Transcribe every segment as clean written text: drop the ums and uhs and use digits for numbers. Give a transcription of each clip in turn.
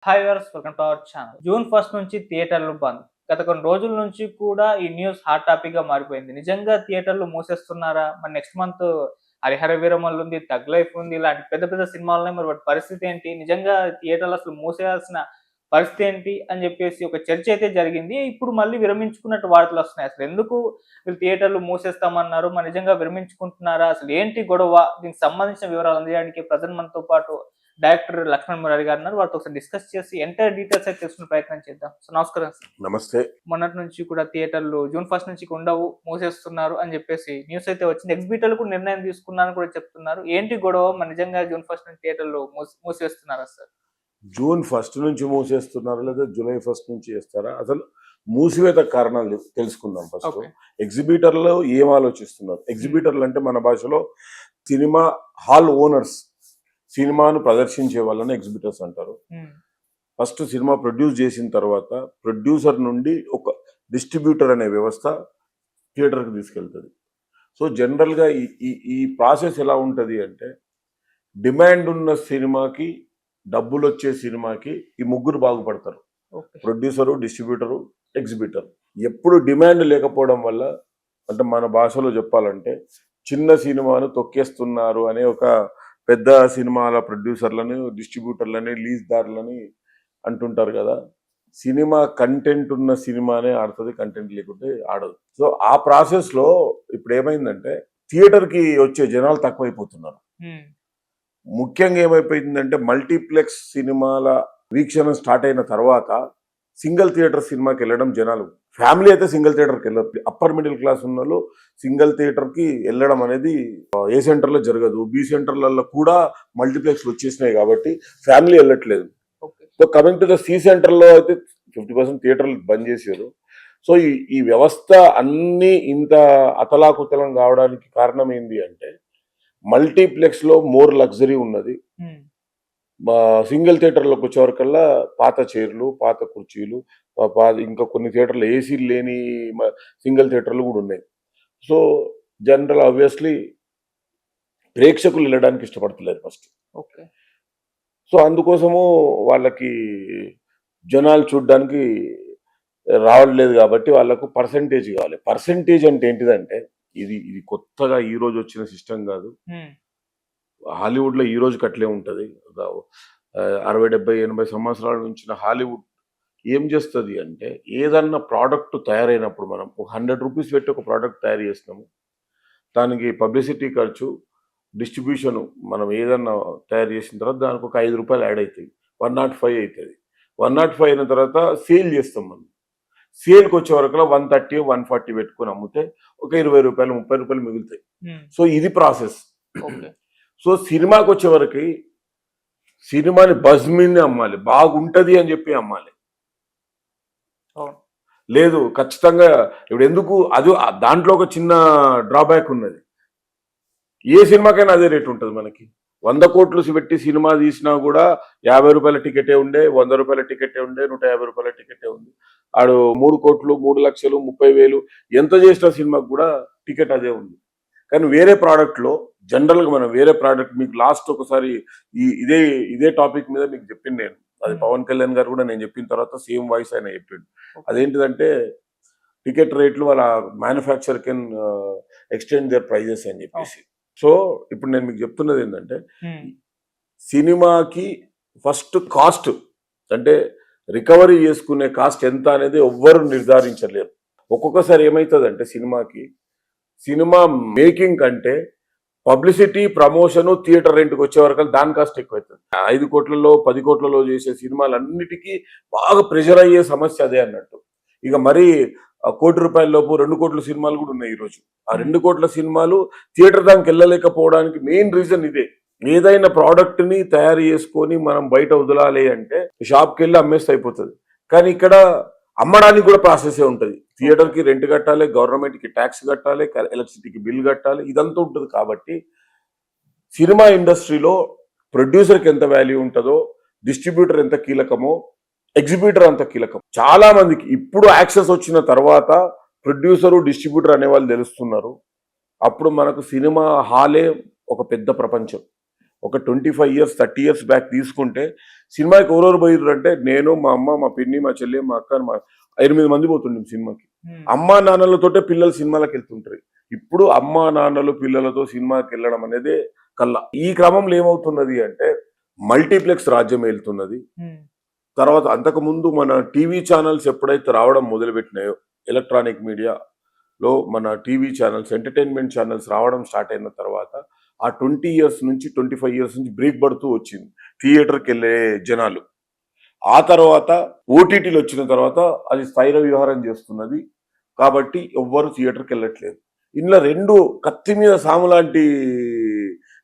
Hi viewers, welcome to our channel. June 1 నుంచి థియేటర్లు బంద్. గత కొన్ని రోజుల నుంచి కూడా ఈ న్యూస్ హాట్ టాపిక్‌గా మారిపోయింది. నిజంగా థియేటర్లు మూసేస్తున్నారా? మరి నెక్స్ట్ మంత్ 'హరిహర వీరమల్లు' ఉంది, 'థగ్ లైఫ్' ఉంది. ఇలాంటి పెద్ద పెద్ద సినిమాలున్నాయి. మరి వాటి పరిస్థితి ఏంటి? నిజంగా థియేటర్లు అసలు మూసేయాల్సిన పరిస్థితి ఏంటి? అని చెప్పేసి ఒక చర్చ అయితే జరిగింది. ఇప్పుడు మళ్ళీ విరమించుకున్నట్టు వార్తలొస్తున్నాయి. అసలు ఎందుకు వీళ్ళు థియేటర్లు మూసేస్తామన్నారు? మరి నిజంగా విరమించుకుంటున్నారా? అసలు ఏంటి గొడవ? దీనికి సంబంధించిన వివరాలు అందజేయడానికి ప్రెజెంట్ మనతో పాటు డైరెక్టర్ లక్ష్మణ్ మురారి గారు ఉన్నారు. వారితో ఒకసారి డిస్కస్ చేసి ఎంటైర్ డీటెయిల్స్ అయితే తెలుసుకునే ప్రయత్నం చేద్దాం. సో నమస్కారం సార్. నమస్తే. మొన్నటి నుంచి కూడా థియేటర్లు జూన్ 1 నుంచి ఉండవు, మూసేస్తున్నారు అని చెప్పేసి న్యూస్ అయితే వచ్చింది. ఎగ్జిబిటర్లు కూడా నిర్ణయం తీసుకున్నారని కూడా చెప్తున్నారు. ఏంటి గొడవ? మరి నిజంగా జూన్ 1 నుంచి థియేటర్లు మూసివేస్తున్నారా సార్? జూన్ 1 నుంచి మూసేస్తున్నారా లేదా జూలై 1 నుంచి చేస్తారా? అసలు మూసివేత కారణాలు తెలుసుకుందాం ఫస్ట్. ఓకే. ఎగ్జిబిటర్లు ఏం ఆలోచిస్తున్నారు? ఎగ్జిబిటర్లు అంటే మన భాషలో సినిమా హాల్ ఓనర్స్, సినిమాను ప్రదర్శించే వాళ్ళని ఎగ్జిబిటర్స్ అంటారు. ఫస్ట్ సినిమా ప్రొడ్యూస్ చేసిన తర్వాత ప్రొడ్యూసర్ నుండి ఒక డిస్ట్రిబ్యూటర్ అనే వ్యవస్థ థియేటర్కి తీసుకెళ్తుంది. సో జనరల్గా ఈ ప్రాసెస్ ఎలా ఉంటుంది అంటే, డిమాండ్ ఉన్న సినిమాకి, డబ్బులు వచ్చే సినిమాకి ఈ ముగ్గురు బాగుపడతారు: ప్రొడ్యూసరు, డిస్ట్రిబ్యూటరు, ఎగ్జిబిటర్. ఎప్పుడు డిమాండ్ లేకపోవడం వల్ల, అంటే మన భాషలో చెప్పాలంటే చిన్న సినిమాను తొక్కేస్తున్నారు అనే ఒక పెద్ద సినిమాల ప్రొడ్యూసర్లని, డిస్ట్రిబ్యూటర్లని, లీజ్దారులని అంటుంటారు కదా. సినిమా కంటెంట్ ఉన్న సినిమానే ఆడుతుంది, కంటెంట్ లేకుంటే ఆడదు. సో ఆ ప్రాసెస్లో ఇప్పుడు ఏమైందంటే, థియేటర్కి వచ్చే జనాలు తక్కువైపోతున్నారు. ముఖ్యంగా ఏమైపోయిందంటే, మల్టీప్లెక్స్ సినిమాల వీక్షణ స్టార్ట్ అయిన తర్వాత సింగిల్ థియేటర్ సినిమాకి వెళ్ళడం జనాలు, ఫ్యామిలీ అయితే సింగిల్ థియేటర్కి వెళ్ళరు. అప్పర్ మిడిల్ క్లాస్ ఉన్న వాళ్ళు సింగిల్ థియేటర్కి వెళ్ళడం అనేది ఏ సెంటర్లో జరగదు. బి సెంటర్లలో కూడా మల్టీప్లెక్స్లు వచ్చేసినాయి కాబట్టి ఫ్యామిలీ వెళ్ళట్లేదు. So coming to the C సెంటర్లో అయితే 50% థియేటర్లు బంద్ చేశారు. సో ఈ వ్యవస్థ అన్నీ ఇంత అతలాకుతలం కావడానికి కారణం ఏంటి అంటే, మల్టీప్లెక్స్లో మోర్ లగ్జరీ ఉన్నది. సింగిల్ థియేటర్లోకి వచ్చేవరకల్లా పాత చైర్లు, పాత కుర్చీలు, ఇంకా కొన్ని థియేటర్లు ఏసీలు లేని సింగిల్ థియేటర్లు కూడా ఉన్నాయి. సో జనరల్ ఆబ్వియస్లీ ప్రేక్షకులు వెళ్ళడానికి ఇష్టపడతలేరు ఫస్ట్. ఓకే. సో అందుకోసము వాళ్ళకి జనాలు చూడడానికి రావట్లేదు కాబట్టి వాళ్ళకు పర్సంటేజ్ కావాలి. పర్సంటేజ్ అంటే ఏంటిదంటే, ఇది కొత్తగా ఈ రోజు వచ్చిన సిస్టమ్ కాదు. హాలీవుడ్లో ఈ రోజుకి అట్లే ఉంటుంది. 60, 70, 80 సంవత్సరాల నుంచి హాలీవుడ్ ఏం చేస్తుంది అంటే, ఏదన్నా ప్రోడక్ట్ తయారైనప్పుడు మనం ఒక 100 రూపీస్ పెట్టి ఒక ప్రోడక్ట్ తయారు చేసినాము, దానికి పబ్లిసిటీ ఖర్చు, డిస్ట్రిబ్యూషన్, మనం ఏదన్నా తయారు చేసిన తర్వాత దానికి ఒక 5 రూపాయలు యాడ్ అవుతాయి, 105 అవుతుంది. 105 అయిన తర్వాత సేల్ చేస్తాం మనం. సేల్కి వచ్చే వరకు 130, 140 పెట్టుకుని అమ్మితే ఒక 20 రూపాయలు, 30 రూపాయలు మిగులుతాయి. సో ఇది ప్రాసెస్. సో సినిమాకి వచ్చే వరకు సినిమాని బజ్ మీద అమ్మాలి, బాగుంటది అని చెప్పి అమ్మాలి. లేదు ఖచ్చితంగా ఇప్పుడు ఎందుకు, అది దాంట్లో ఒక చిన్న డ్రాబ్యాక్ ఉన్నది. ఏ సినిమాకైనా అదే రేట్ ఉంటుంది. మనకి 100 కోట్లు పెట్టి సినిమా తీసినా కూడా 50 రూపాయల టికెటే ఉండే, 100 రూపాయల టికెటే ఉండే, 150 రూపాయల టికెటే ఉంది. ఆడు 3 కోట్లు, 3 లక్షలు, 30,000 ఎంత చేసిన సినిమాకు కూడా టికెట్ అదే ఉంది. కానీ వేరే ప్రోడక్ట్లో జనరల్గా మనం వేరే ప్రోడక్ట్, మీకు లాస్ట్ ఒకసారి ఇదే టాపిక్ మీద మీకు చెప్పింది నేను, అది పవన్ కళ్యాణ్ గారు కూడా నేను చెప్పిన తర్వాత సేమ్ వాయిస్ ఆయన చెప్పిండు. అదేంటిదంటే, టికెట్ రేట్లు వాళ్ళ manufacture can extend their prices అని చెప్పేసి. సో ఇప్పుడు నేను మీకు చెప్తున్నది ఏంటంటే, సినిమాకి ఫస్ట్ కాస్ట్, అంటే రికవరీ చేసుకునే కాస్ట్ ఎంత అనేది ఎవ్వరు నిర్ధారించలేరు. ఒక్కొక్కసారి ఏమవుతుందంటే, సినిమా మేకింగ్ కంటే పబ్లిసిటీ, ప్రమోషన్, థియేటర్ రెంట్కి వచ్చే వరకు దాని కాస్ట్ ఎక్కువ అవుతుంది. 5 కోట్లలో 10 కోట్లలో చేసే సినిమాలన్నిటికీ బాగా ప్రెషర్ అయ్యే సమస్య అదే అన్నట్టు. ఇక మరి ₹1 కోటి లోపు 2 కోట్ల సినిమాలు కూడా ఉన్నాయి ఈరోజు. ఆ 2 కోట్ల సినిమాలు థియేటర్ దానికి వెళ్ళలేకపోవడానికి మెయిన్ రీజన్ ఇదే. ఏదైనా ప్రోడక్ట్ ని తయారు చేసుకొని మనం బయట వదలాలి అంటే షాప్కి వెళ్ళి అమ్మేస్తే అయిపోతుంది. కానీ ఇక్కడ అమ్మడానికి కూడా ప్రాసెస్ ఉంటుంది. థియేటర్కి రెంట్ కట్టాలి, గవర్నమెంట్కి ట్యాక్స్ కట్టాలి, ఎలక్ట్రిసిటీకి బిల్ కట్టాలి, ఇదంతా ఉంటుంది. కాబట్టి సినిమా ఇండస్ట్రీలో ప్రొడ్యూసర్కి ఎంత వాల్యూ ఉంటుందో, డిస్ట్రిబ్యూటర్ ఎంత కీలకమో, ఎగ్జిబిటర్ అంత కీలకం. చాలా మందికి ఇప్పుడు యాక్సెస్ వచ్చిన తర్వాత ప్రొడ్యూసరు, డిస్ట్రిబ్యూటర్ అనే వాళ్ళు తెలుస్తున్నారు. అప్పుడు మనకు సినిమా హాలే ఒక పెద్ద ప్రపంచం. ఒక 25 years 30 years బ్యాక్ తీసుకుంటే సినిమాకి ఎవరెవరు పోయిర్రు అంటే నేను, మా అమ్మ, మా పిన్ని, మా చెల్లి, మా అక్క, మా 8 మంది పోతుండే సినిమాకి. అమ్మా నాన్నలతోటే పిల్లలు సినిమాలకు వెళ్తుంటారు. ఇప్పుడు అమ్మా నాన్నలు పిల్లలతో సినిమాకి వెళ్ళడం అనేది కల్లా. ఈ క్రమంలో ఏమవుతున్నది అంటే మల్టీప్లెక్స్ రాజ్యం వెళ్తున్నది. తర్వాత అంతకు ముందు మన టీవీ ఛానల్స్ ఎప్పుడైతే రావడం మొదలుపెట్టినాయో, ఎలక్ట్రానిక్ మీడియాలో మన టీవీ ఛానల్స్, ఎంటర్టైన్మెంట్ ఛానల్స్ రావడం స్టార్ట్ అయిన తర్వాత ఆ 20 ఇయర్స్ నుంచి 25 ఇయర్స్ నుంచి బ్రేక్ పడుతూ వచ్చింది థియేటర్కి వెళ్ళే జనాలు. ఆ తర్వాత ఓటీటీలు వచ్చిన తర్వాత అది స్థైర వ్యవహారం చేస్తున్నది కాబట్టి ఎవ్వరు థియేటర్కి వెళ్ళట్లేదు. ఇందులో రెండు కత్తి మీద సాము లాంటి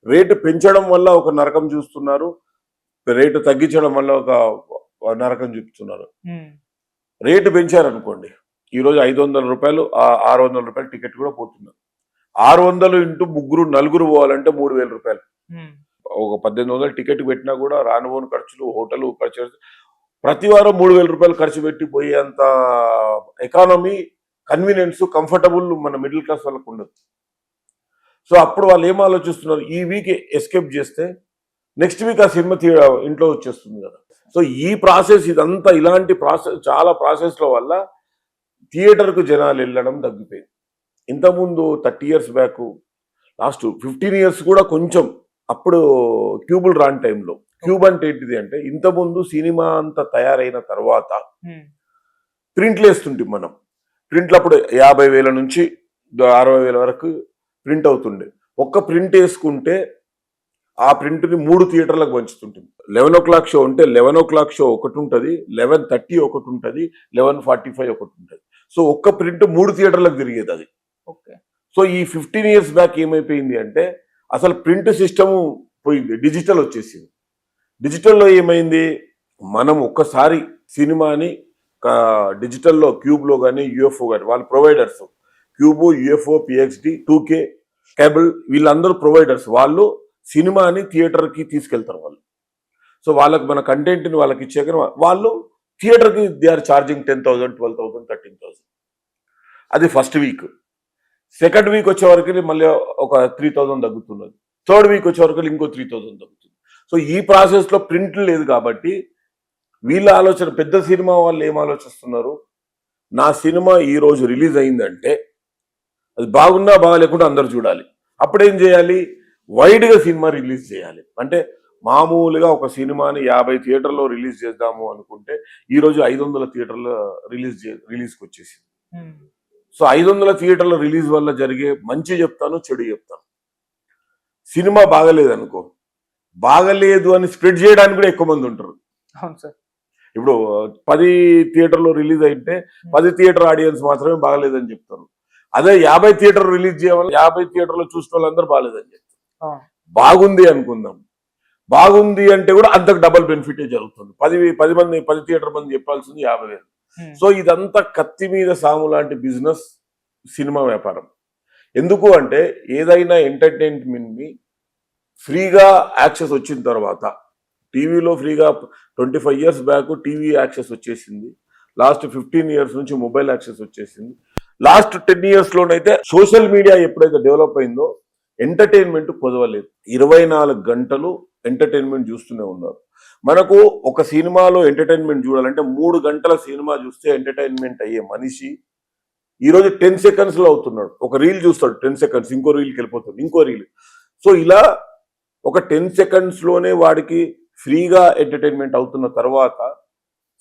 రేటు పెంచడం వల్ల ఒక నరకం చూస్తున్నారు, రేటు తగ్గించడం వల్ల ఒక నరకం చూపుతున్నారు. రేటు పెంచారనుకోండి, ఈరోజు 500 రూపాయలు 600 రూపాయలు టికెట్ కూడా పోతున్నారు. 600 ఇంటూ ముగ్గురు నలుగురు పోవాలంటే 3000 రూపాయలు. ఒక 1800 టికెట్ పెట్టినా కూడా రానుపోని ఖర్చులు, హోటల్ ఖర్చు, ప్రతి వారం 3000 రూపాయలు ఖర్చు పెట్టి పోయేంత ఎకానమీ, కన్వీనియన్స్, కంఫర్టబుల్ మన మిడిల్ క్లాస్ వాళ్ళకు ఉండదు. సో అప్పుడు వాళ్ళు ఏం ఆలోచిస్తున్నారు, ఈ వీక్ ఎస్కేప్ చేస్తే నెక్స్ట్ వీక్ ఆ సినిమా ఇంట్లో వచ్చేస్తుంది కదా. సో ఈ ప్రాసెస్ ఇదంతా ఇలాంటి ప్రాసెస్, చాలా ప్రాసెస్ల వల్ల థియేటర్కు జనాలు వెళ్ళడం తగ్గిపోయింది. ఇంతకుముందు 30 ఇయర్స్ బ్యాక్, లాస్ట్ 15 ఇయర్స్ కూడా కొంచెం, అప్పుడు క్యూబుల్ రాని టైంలో, క్యూబ్ అంటే ఏంటిది అంటే ఇంతకుముందు సినిమా అంతా తయారైన తర్వాత ప్రింట్లు వేస్తుంటే మనం, ప్రింట్లు అప్పుడు 50,000 నుంచి 60,000 వరకు ప్రింట్ అవుతుండే. ఒక్క ప్రింట్ వేసుకుంటే ఆ ప్రింట్ని 3 థియేటర్లకు పంచుతుంటుంది. 11 o'clock షో ఉంటే 11 o'clock షో ఒకటి ఉంటుంది, 11:30 ఒకటి ఉంటుంది, 11:45 ఒకటి ఉంటుంది. సో ఒక్క ప్రింట్ 3 థియేటర్లకు తిరిగేది అది. సో ఈ 15 ఇయర్స్ బ్యాక్ ఏమైపోయింది అంటే అసలు ప్రింట్ సిస్టమ్ పోయింది, డిజిటల్ వచ్చేసింది. డిజిటల్లో ఏమైంది, మనం ఒక్కసారి సినిమాని డిజిటల్లో క్యూబ్లో కానీ యూఎఫ్ఓ కానీ, వాళ్ళు providers, Qube, UFO, PXD, 2K cable, వీళ్ళందరూ ప్రొవైడర్స్. వాళ్ళు సినిమాని థియేటర్కి తీసుకెళ్తారు వాళ్ళు. సో వాళ్ళకి మన కంటెంట్ని వాళ్ళకి ఇచ్చాక వాళ్ళు థియేటర్కి దే ఆర్ ఛార్జింగ్ 10,000, 12,000, 13,000. అది ఫస్ట్ వీక్. సెకండ్ వీక్ వచ్చే వరకు మళ్ళీ ఒక 3,000 తగ్గుతున్నది. థర్డ్ వీక్ వచ్చే వరకు ఇంకో 3,000 తగ్గుతుంది. సో ఈ ప్రాసెస్లో ప్రింట్ లేదు కాబట్టి వీళ్ళ ఆలోచన, పెద్ద సినిమా వాళ్ళు ఏం ఆలోచిస్తున్నారు, నా సినిమా ఈ రోజు రిలీజ్ అయిందంటే అది బాగున్నా బాగాలేకుండా అందరు చూడాలి. అప్పుడేం చేయాలి, వైడ్గా సినిమా రిలీజ్ చేయాలి. అంటే మామూలుగా ఒక సినిమాని 50 థియేటర్లో రిలీజ్ చేద్దాము అనుకుంటే ఈరోజు 500 థియేటర్లో రిలీజ్కి వచ్చేసింది. సో 500 థియేటర్ల రిలీజ్ వల్ల జరిగే మంచి చెప్తాను, చెడు చెప్తాను. సినిమా బాగలేదనుకో, బాగలేదు అని స్ప్రెడ్ చేయడానికి కూడా ఎక్కువ మంది ఉంటారు. అవును సార్. ఇప్పుడు 10 థియేటర్లో రిలీజ్ అయితే 10 థియేటర్ ఆడియన్స్ మాత్రమే బాగలేదని చెప్తారు. అదే 50 థియేటర్ రిలీజ్ చేయాలి, 50 థియేటర్లో చూసిన వాళ్ళందరూ బాగలేదని చెప్తారు. బాగుంది అనుకుందాం, బాగుంది అంటే కూడా అంతకు డబల్ బెనిఫిటే జరుగుతుంది. 10 థియేటర్ మంది చెప్పాల్సింది 50,000. సో ఇదంతా కత్తి మీద సాము లాంటి బిజినెస్ సినిమా వ్యాపారం. ఎందుకు అంటే ఏదైనా ఎంటర్టైన్మెంట్ని ఫ్రీగా యాక్సెస్ వచ్చిన తర్వాత, టీవీలో ఫ్రీగా 25 ఇయర్స్ బ్యాక్ టీవీ యాక్సెస్ వచ్చేసింది, లాస్ట్ 15 ఇయర్స్ నుంచి మొబైల్ యాక్సెస్ వచ్చేసింది, లాస్ట్ 10 ఇయర్స్లోనైతే సోషల్ మీడియా ఎప్పుడైతే డెవలప్ అయిందో ఎంటర్టైన్మెంట్ కుదవలేదు. 24 గంటలు ఎంటర్టైన్మెంట్ చూస్తూనే ఉన్నారు. మనకు ఒక సినిమాలో ఎంటర్టైన్మెంట్ చూడాలంటే 3 గంటల సినిమా చూస్తే ఎంటర్టైన్మెంట్ అయ్యే మనిషి ఈరోజు 10 సెకండ్స్లో అవుతున్నాడు. ఒక రీల్ చూస్తాడు 10 సెకండ్స్, ఇంకో రీల్కి వెళ్ళిపోతాడు, ఇంకో రీల్. సో ఇలా ఒక 10 సెకండ్స్లోనే వాడికి ఫ్రీగా ఎంటర్టైన్మెంట్ అవుతున్న తర్వాత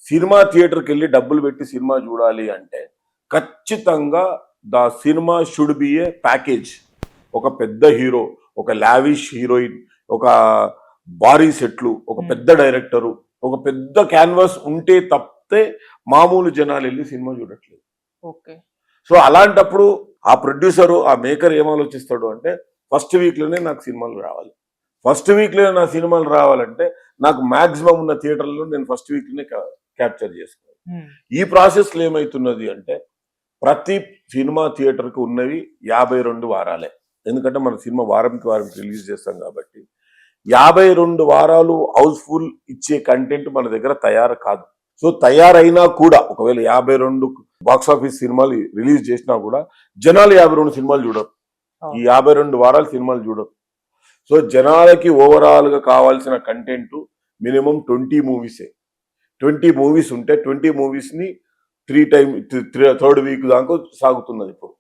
సినిమా థియేటర్కి వెళ్ళి డబ్బులు పెట్టి సినిమా చూడాలి అంటే ఖచ్చితంగా the cinema should be A package. ఒక పెద్ద హీరో, ఒక లావిష్ హీరోయిన్, ఒక భారీ సెట్లు, ఒక పెద్ద డైరెక్టరు, ఒక పెద్ద క్యాన్వాస్ ఉంటే తప్పితే మామూలు జనాలు వెళ్ళి సినిమా చూడట్లేదు. ఓకే. సో అలాంటప్పుడు ఆ ప్రొడ్యూసరు, ఆ మేకర్ ఏం ఆలోచిస్తాడు అంటే ఫస్ట్ వీక్లోనే నాకు సినిమాలు రావాలి. ఫస్ట్ వీక్లోనే నా సినిమాలు రావాలంటే నాకు మ్యాక్సిమం ఉన్న థియేటర్లో నేను ఫస్ట్ వీక్లోనే క్యాప్చర్ చేసుకోవాలి. ఈ ప్రాసెస్లో ఏమవుతున్నది అంటే ప్రతి సినిమా థియేటర్కి ఉన్నవి 52 వారాలే. ఎందుకంటే మన సినిమా వారంకి వారం రిలీజ్ చేస్తాం కాబట్టి 52 వారాలు హౌస్ఫుల్ ఇచ్చే కంటెంట్ మన దగ్గర తయారు కాదు. సో తయారైనా కూడా ఒకవేళ 52 బాక్సాఫీస్ సినిమాలు రిలీజ్ చేసినా కూడా జనాలు 52 సినిమాలు చూడరు, ఈ 52 వారాలు సినిమాలు చూడరు. సో జనాలకి ఓవరాల్ గా కావాల్సిన కంటెంట్ మినిమం 20 మూవీసే. 20 మూవీస్ ఉంటే 20 మూవీస్ని 3 టైమ్ థర్డ్ వీక్ దాకా సాగుతున్నది ఇప్పుడు.